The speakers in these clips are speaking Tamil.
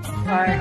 பாய்.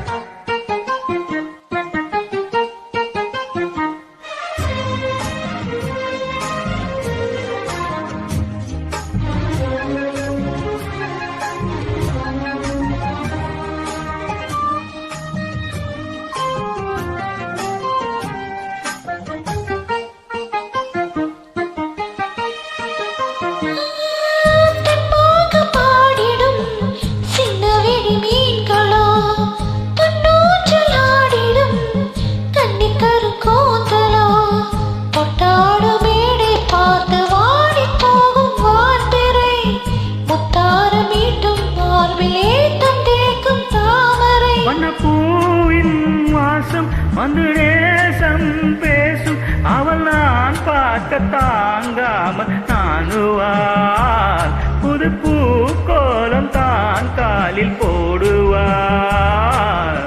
வந்து நேசம் பேசும் அவள் நான் பார்க்க தாங்காமல் நானுவாள் புது பூக்கோலம் தான் காலில் போடுவாள்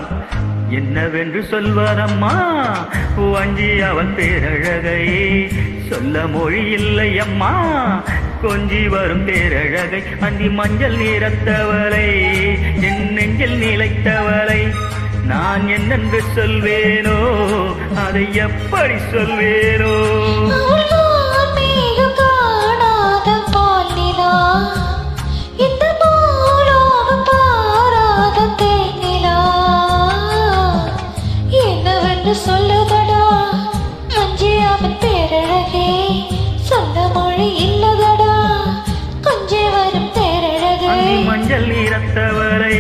என்னவென்று சொல்வாரம்மா வஞ்சி அவள் பேரழகை சொல்ல மொழி இல்லை அம்மா கொஞ்சி வரும் பேரழகை அந்தி மஞ்சள் நிறத்தவளை என் நெஞ்சில் நிலைத்தவளை நான் என்னென்று சொல்வேனோ அதை எப்படி சொல்வேனோ சொல்லுதடா மஞ்சி அவன் பேரழகே சொல்ல மொழி இல்லதடா கொஞ்சே வரும் பேரழகே மஞ்சள் நிறத்தவரை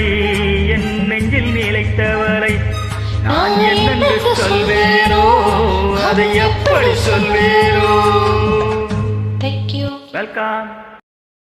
என் நெஞ்சில் நிலைத்தவரை நான் என்னென்று சொல்வேனோ அதை எப்படி சொல்வேனோ. Thank you. Welcome.